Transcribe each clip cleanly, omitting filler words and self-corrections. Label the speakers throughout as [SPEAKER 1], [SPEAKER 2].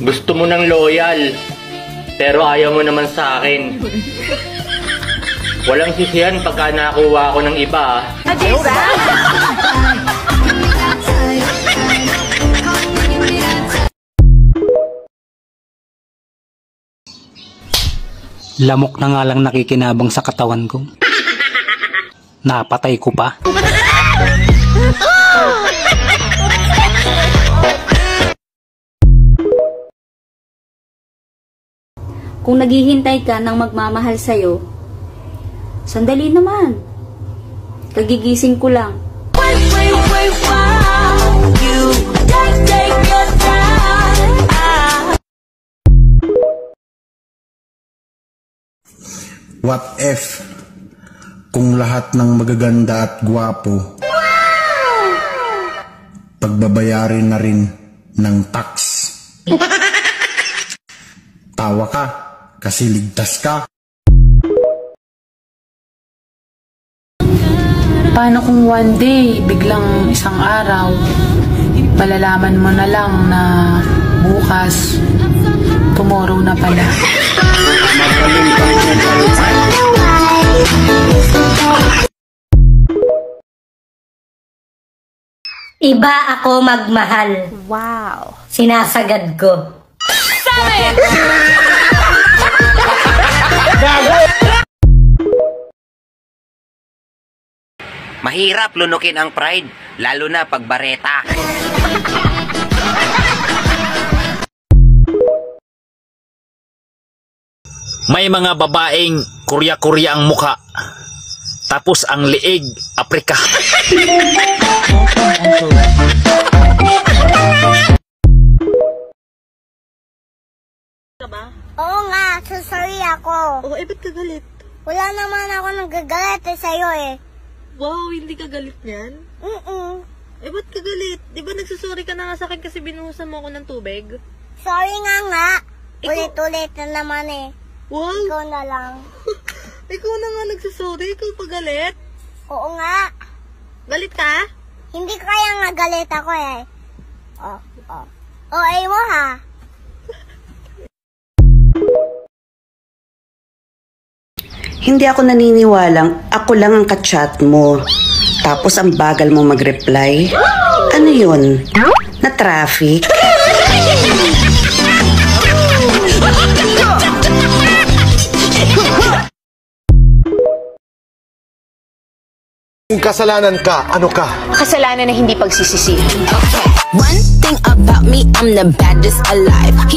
[SPEAKER 1] Gusto mo ng loyal, pero ayaw mo naman sa akin. Walang sisihan pagka nakuha ko ng iba.
[SPEAKER 2] Lamok na nga lang nakikinabang sa katawan ko. Napatay ko pa.
[SPEAKER 3] Kung naghihintay ka ng magmamahal sa'yo, sandali naman. Kagigising ko lang.
[SPEAKER 4] What if kung lahat ng magaganda at gwapo pagbabayarin na rin ng tax? Tawa ka kasi ligtas ka.
[SPEAKER 5] Paano kung one day, biglang isang araw, malalaman mo na lang na bukas, tomorrow na pala?
[SPEAKER 6] Iba ako magmahal.
[SPEAKER 3] Wow!
[SPEAKER 6] Sinasagad ko.
[SPEAKER 7] Mahirap lunukin ang pride, lalo na pag bareta.
[SPEAKER 8] May mga babaeng Korea-Korea ang muka, tapos ang liig Afrika.
[SPEAKER 9] Oo nga, so sorry ako.
[SPEAKER 10] Oh, ba't ka galit?
[SPEAKER 9] Wala naman ako nagagalit sa'yo eh.
[SPEAKER 10] Wow, hindi ka galit niyan? Ba't ka galit? Di ba nagsusorry ka na nga sa akin kasi binuhusan mo ako ng tubig?
[SPEAKER 9] Sorry nga. Ulit-ulit na naman eh.
[SPEAKER 10] Wow!
[SPEAKER 9] Ikaw na lang.
[SPEAKER 10] Ikaw na nga nagsusorry, ikaw pa galit?
[SPEAKER 9] Oo nga.
[SPEAKER 10] Galit ka?
[SPEAKER 9] Hindi kaya nga galit ako eh. Ay mo ha.
[SPEAKER 11] Hindi ako naniniwalang ako lang ang ka-chat mo. Tapos ang bagal mo mag-reply. Ano yun? Na-traffic?
[SPEAKER 4] Kung kasalanan ka, ano ka?
[SPEAKER 5] Kasalanan na hindi pagsisisihan.
[SPEAKER 12] One thing about me, I'm the baddest alive.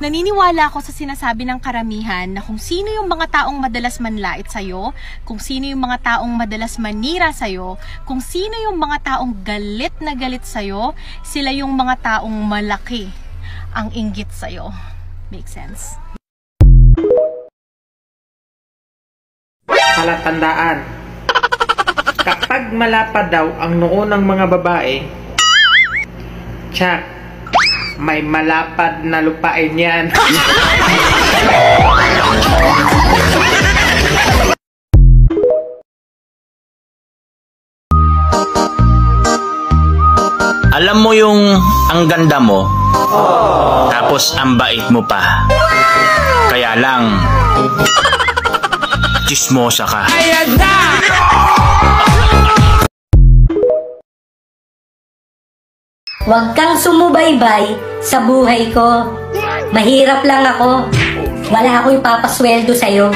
[SPEAKER 12] Naniniwala ako sa sinasabi ng karamihan na kung sino yung mga taong madalas manlait sa'yo, kung sino yung mga taong madalas manira sa'yo, kung sino yung mga taong galit na galit sa'yo, sila yung mga taong malaki ang inggit sa'yo. Make sense?
[SPEAKER 13] Palatandaan. Kapag malapad daw ang noo ng mga babae, tsak, may malapad na lupain yan.
[SPEAKER 8] Alam mo yung ang ganda mo, tapos ang bait mo pa. Kaya lang, chismosa ka.
[SPEAKER 6] Huwag kang sumubaybay sa buhay ko. Mahirap lang ako. Wala akong ipapasweldo sa'yo.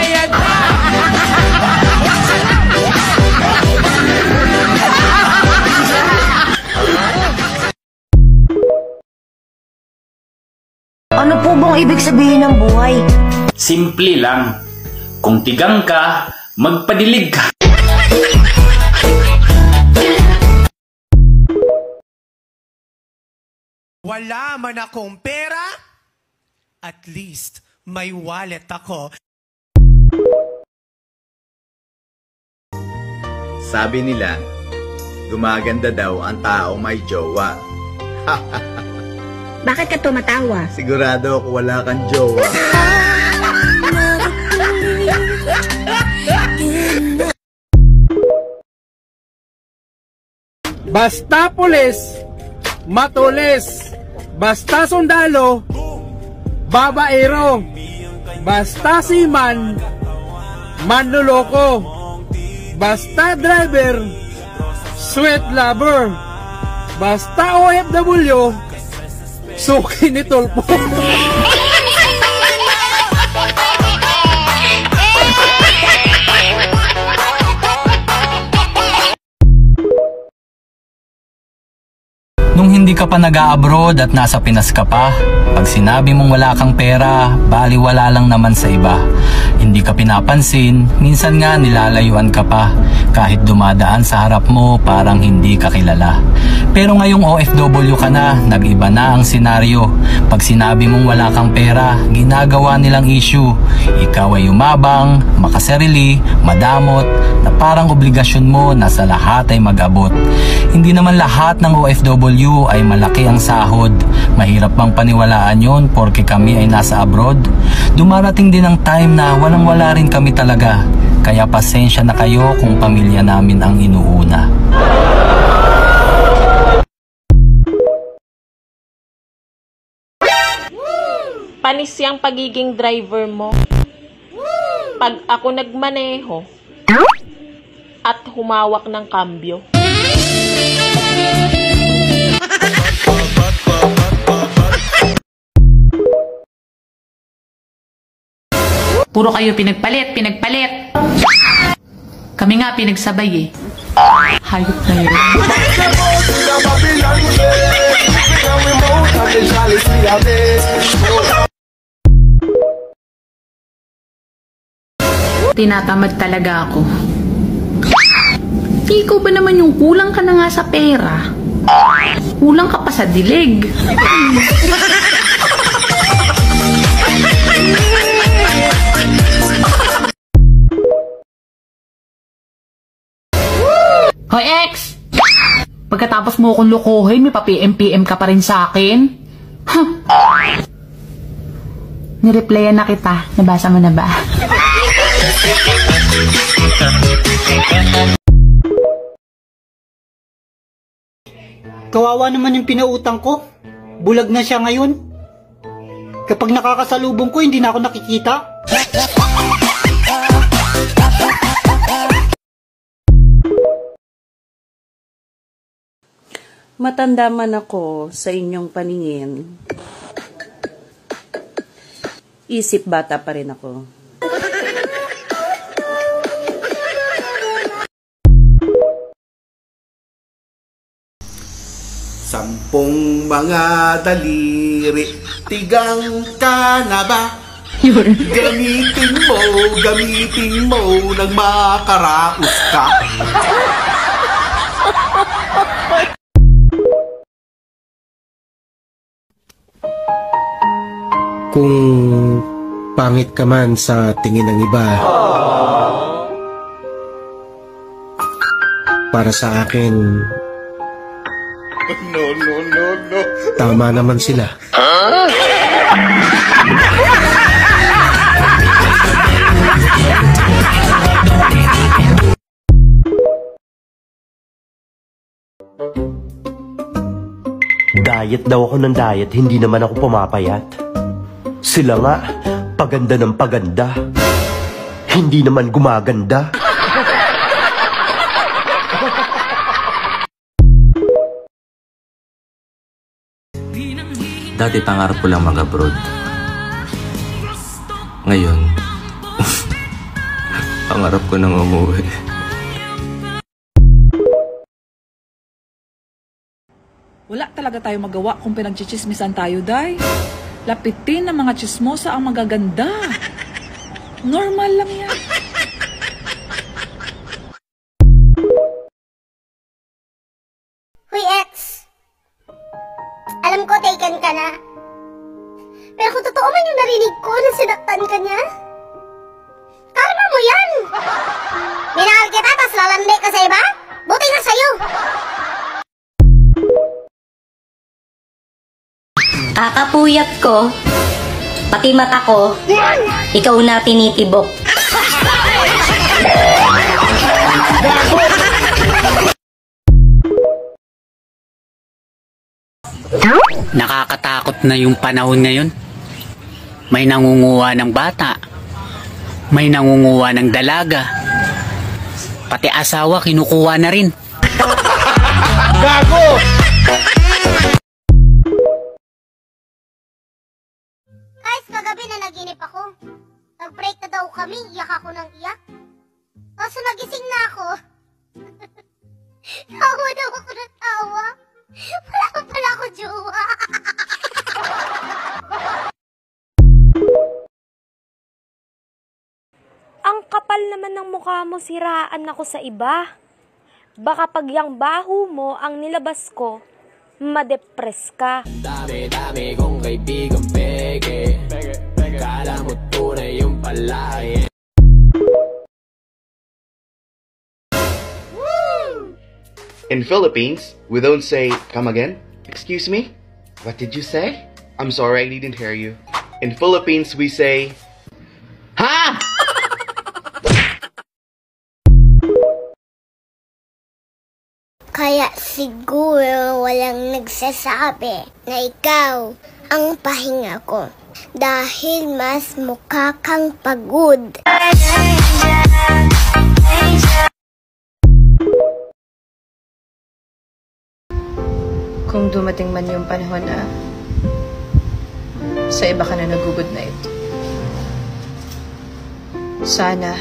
[SPEAKER 9] Ano po bang ibig sabihin ng buhay?
[SPEAKER 8] Simple lang. Kung tigang ka, magpadilig ka.
[SPEAKER 14] Wala man akong pera, at least may wallet ako.
[SPEAKER 15] Sabi nila, gumaganda daw ang tao may jowa.
[SPEAKER 9] Bakit ka tumatawa?
[SPEAKER 15] Sigurado ako wala kang jowa.
[SPEAKER 16] Basta pulis, matulis. Basta sundalo, babaero. Basta seaman, manloloko. Basta driver, sweat lover. Basta OFW, suki ni Tulpo.
[SPEAKER 2] Nung hindi ka pa nag-a-abroad at nasa Pinas ka pa, pag sinabi mong wala kang pera, baliwala lang naman sa iba. Hindi ka pinapansin, minsan nga nilalayuan ka pa. Kahit dumadaan sa harap mo, parang hindi ka kilala. Pero ngayong OFW ka na, nag-iba na ang senaryo. Pag sinabi mong wala kang pera, ginagawa nilang issue. Ikaw ay umabang, makasarili, madamot, na parang obligasyon mo na sa lahat ay mag-abot. Hindi naman lahat ng OFW ay malaki ang sahod. Mahirap bang paniwalaan yon porke kami ay nasa abroad? Dumarating din ang time na walang-wala rin kami talaga. Kaya pasensya na kayo kung pamilya namin ang inuuna.
[SPEAKER 10] Panis yung pagiging driver mo. Pag ako nagmaneho at humawak ng kambyo.
[SPEAKER 5] Puro kayo pinagpalit. Kami nga pinagsabay eh. Hayop na yun. Tinatamad talaga ako. Ikaw ba naman yung kulang ka na nga sa pera? Kulang ka pa sa dilig. Hoy ex! Pagkatapos mo akong lukuhin, may pa-PM ka pa rin sa akin? Huh. Nireplyan na kita. Nabasa mo na ba?
[SPEAKER 17] Kawawa naman yung pinautang ko. Bulag na siya ngayon. Kapag nakakasalubong ko, hindi na ako nakikita.
[SPEAKER 11] Matanda man ako sa inyong paningin, isip bata pa rin ako.
[SPEAKER 4] 10 mga daliri, tigang ka na ba? Gamitin mo nang makaraos ka.
[SPEAKER 14] Kung pangit ka man sa tingin ng iba, para sa akin,
[SPEAKER 15] No.
[SPEAKER 14] tama naman sila.
[SPEAKER 18] Diet daw ako ng diet, hindi naman ako pumapayat. Sila nga, paganda ng paganda. Hindi naman gumaganda.
[SPEAKER 2] Dati pangarap ko lang mag-abroad. Ngayon, pangarap ko nang umuwi.
[SPEAKER 19] Wala talaga tayo magawa kung pinagchichismisan tayo, Day. Lapitin ng mga chismosa ang magaganda. Normal lang yan.
[SPEAKER 9] Huy, ex. Alam ko, taken ka na. Pero kung totoo man yung narinig ko na sinaktan ka niya, karma mo yan. Minahal kita, tas lalandi ka sa iba? Buti na sa'yo.
[SPEAKER 6] Kakapuyat ko, pati mata ko, ikaw na tinitibok.
[SPEAKER 20] Nakakatakot na yung panahon ngayon. May nangunguha ng bata, may nangunguha ng dalaga, pati asawa kinukuha na rin.
[SPEAKER 16] Gago!
[SPEAKER 9] Guys, kagabi na naginip ako. Nag-break na daw kami, iyak ako ng iyak. Kaso nagising na ako. Tawa daw ako ng tawa. Wala ko pala ako jowa.
[SPEAKER 21] Ang kapal naman ng mukha mo, siraan ako sa iba. Baka pag yung baho mo ang nilabas ko, madepres ka.
[SPEAKER 22] Dami-dami kong kaibigang peke. Kala mo tunay yung palay.
[SPEAKER 23] In Philippines, we don't say, come again? Excuse me? What did you say? I'm sorry, I didn't hear you. In Philippines, we say, ha!
[SPEAKER 9] Kaya siguro walang nagsasabi na ikaw ang pahinga ko. Dahil mas mukha kang pagod.
[SPEAKER 24] Kung dumating man yung panahon na sa iba ka na nag-good night, sana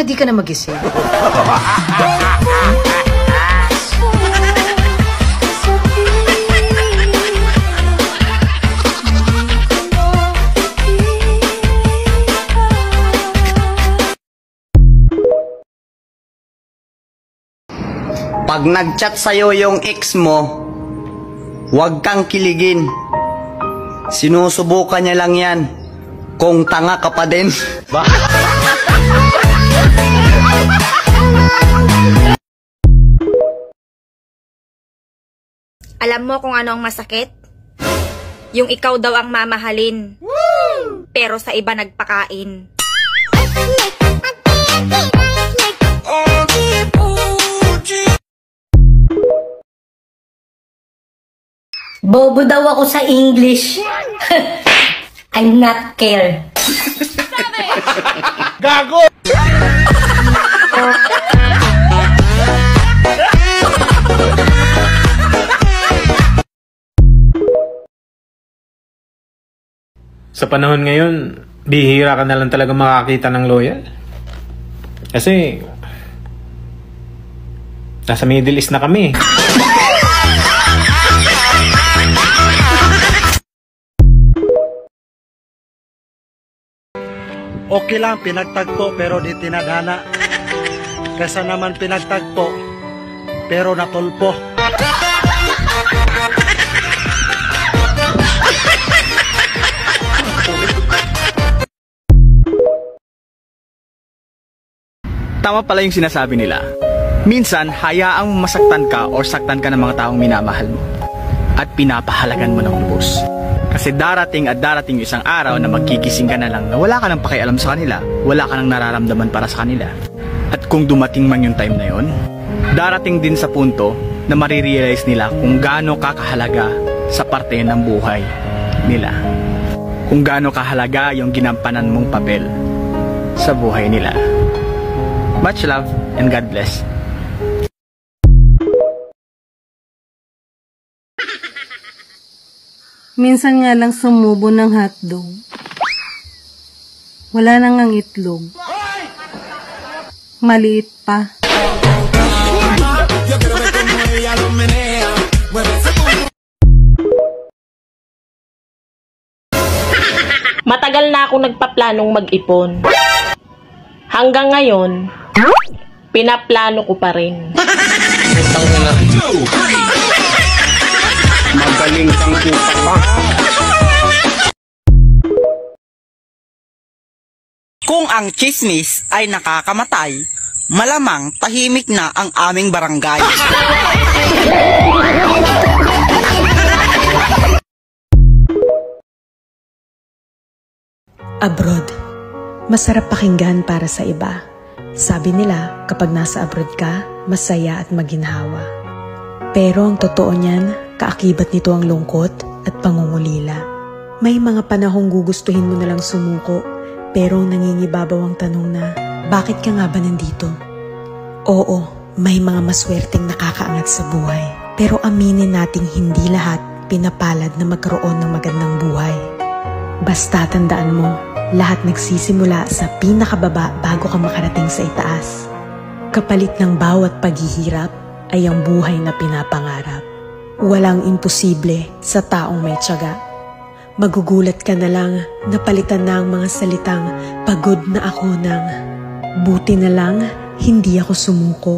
[SPEAKER 24] di ka na magising.
[SPEAKER 7] Pag nag-chat sa'yo yung ex mo, huwag kang kiligin. Sinusubukan niya lang yan. Kung tanga ka pa din.
[SPEAKER 21] Alam mo kung ano ang masakit? Yung ikaw daw ang mamahalin. Pero sa iba nagpakain.
[SPEAKER 6] Bobo daw ako sa English. I'm not care.
[SPEAKER 16] Gago!
[SPEAKER 13] Sa panahon ngayon, bihira ka na lang talaga makakita ng loyal. Kasi, Nasa Middle East na kami.
[SPEAKER 1] Okay lang, pinagtagpo pero di tinadhana. Kaysa naman pinagtagpo pero natulpo.
[SPEAKER 2] Tama pala yung sinasabi nila. Minsan, hayaang masaktan ka o saktan ka ng mga taong minamahal mo. At pinapahalagan mo ng lubos. Kasi darating at darating yung isang araw na magkikising ka na lang na wala ka nang pakialam sa kanila, wala ka nang nararamdaman para sa kanila. At kung dumating man yung time na yon, darating din sa punto na marirealize nila kung gaano kakahalaga sa parte ng buhay nila. Kung gaano kahalaga yung ginampanan mong papel sa buhay nila. Much love and God bless.
[SPEAKER 3] Minsan nga lang sumubo ng hotdog. Wala nang ang itlog. Maliit pa.
[SPEAKER 10] Matagal na ako nagpaplanong mag-ipon. Hanggang ngayon, pinaplano ko pa rin.
[SPEAKER 16] Magaling kang upa.
[SPEAKER 8] Kung ang chismis ay nakakamatay, malamang tahimik na ang aming barangay.
[SPEAKER 12] Abroad. Masarap pakinggan para sa iba. Sabi nila, kapag nasa abroad ka, masaya at maginhawa. Pero ang totoo niyan, kaakibat nito ang lungkot at pangungulila. May mga panahong gugustuhin mo nalang sumuko, pero nangingibabaw ang tanong na, bakit ka nga ba nandito? Oo, may mga maswerteng nakakaangat sa buhay. Pero aminin nating hindi lahat pinapalad na magkaroon ng magandang buhay. Basta tandaan mo, lahat nagsisimula sa pinakababa bago ka makarating sa itaas. Kapalit ng bawat paghihirap ay ang buhay na pinapangarap. Walang imposible sa taong may tiyaga. Magugulat ka na lang na palitan na ang mga salitang pagod na ako ng buti na lang hindi ako sumuko.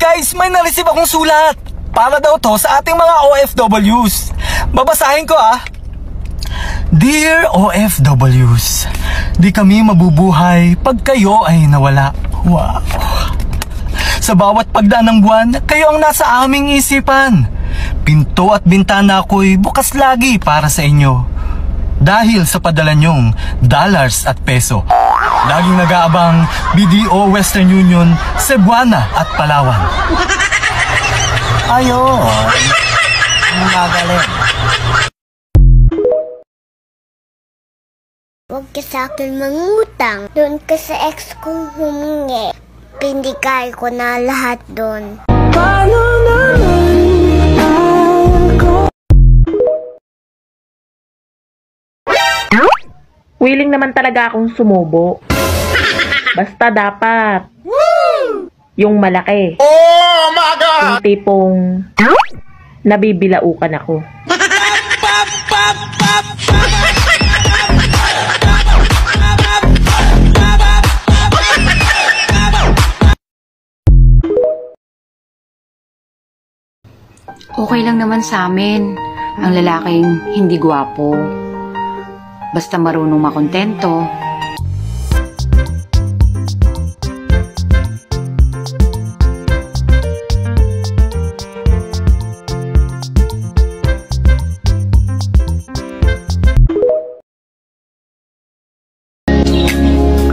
[SPEAKER 2] Guys, may na-receive akong sulat. Para daw to sa ating mga OFWs. Babasahin ko ah. Dear OFWs, di kami mabubuhay pag kayo ay nawala. Wow. Sa bawat pagdaan ng buwan, kayo ang nasa aming isipan. Pinto at bintana ko'y bukas lagi para sa inyo. Dahil sa padala nyong dollars at peso. Laging nag-aabang BDO Western Union, Cebuana at Palawan. Ayun. Magaling.
[SPEAKER 9] Huwag ka sa akin mangutang. Doon ka sa ex kong humingi. Pindigay ko na lahat doon.
[SPEAKER 10] Willing naman talaga akong sumubo. Basta dapat yung malaki.
[SPEAKER 16] Oh my God!
[SPEAKER 10] Yung tipong nabibilaukan ako.
[SPEAKER 25] Okay lang naman sa amin ang lalaking hindi gwapo. Basta marunong makontento.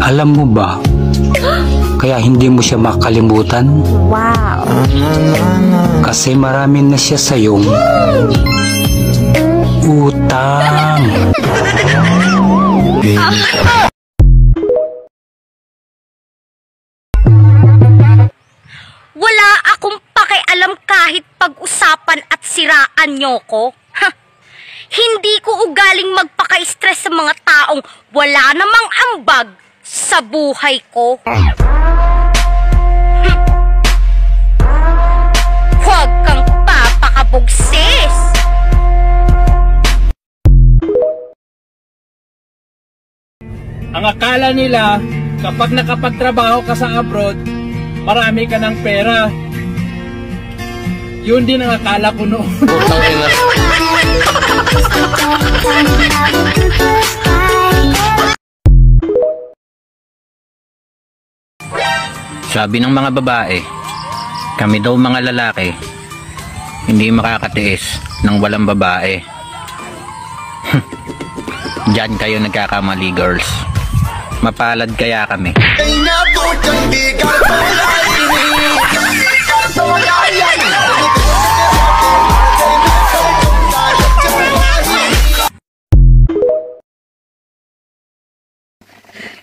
[SPEAKER 20] Alam mo ba, kaya hindi mo siya makalimutan?
[SPEAKER 21] Wow!
[SPEAKER 20] Kasi marami na siya sayong utang.
[SPEAKER 21] Wala akong pakialam kahit pag-usapan at siraan nyo ko. Ha? Hindi ko ugaling magpaka-stress sa mga taong wala namang ambag sa buhay ko. Huwag kang papakabugsis!
[SPEAKER 4] Ang akala nila, kapag nakapagtrabaho ka sa abroad, marami ka ng pera. Yun din ang akala ko noon.
[SPEAKER 20] Sabi ng mga babae, kami daw mga lalaki, hindi makakatiis ng walang babae. Diyan kayo nagkakamali, girls. Mapalad kaya kami.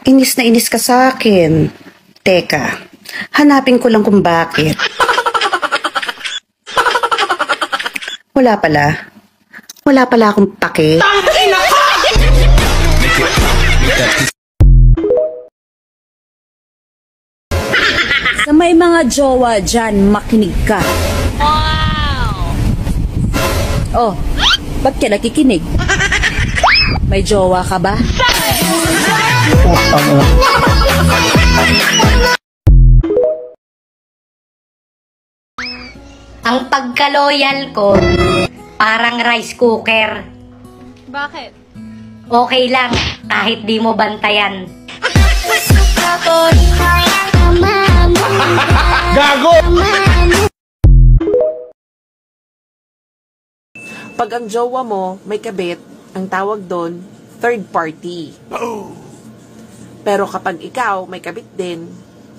[SPEAKER 5] Inis na inis ka sa akin. Teka, hanapin ko lang kung bakit. Wala pala akong pake.
[SPEAKER 11] Sa may mga jowa dyan, makinig ka.
[SPEAKER 21] Wow!
[SPEAKER 11] Oh, ba't ka nakikinig? May jowa ka ba?
[SPEAKER 6] Ang pagka-loyal ko, parang rice cooker.
[SPEAKER 21] Bakit?
[SPEAKER 6] Okay lang, kahit di mo bantayan.
[SPEAKER 16] Gago!
[SPEAKER 15] Pag ang jowa mo may kabit, ang tawag doon, third party. Pero kapag ikaw may kabit din,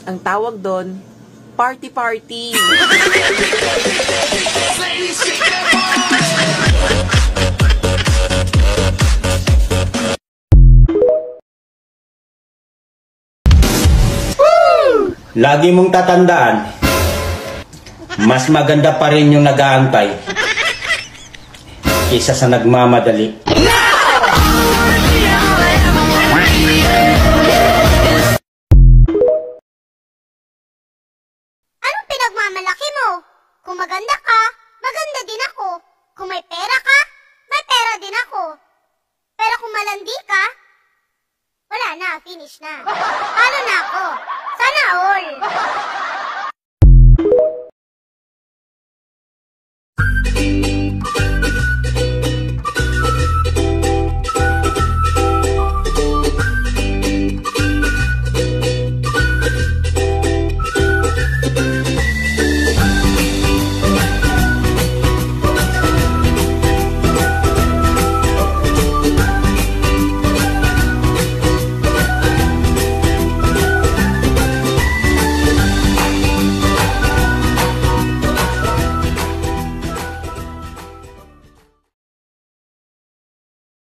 [SPEAKER 15] ang tawag doon, party-party.
[SPEAKER 17] Lagi mong tatandaan, mas maganda pa rin yung nag-aantay kaysa sa nagmamadali.
[SPEAKER 9] Anong pinagmamalaki mo? Kung maganda ka, maganda din ako. Kung may pera ka, may pera din ako. Pero kung malandi ka, wala na, finish na. Paano na ako? Sana all.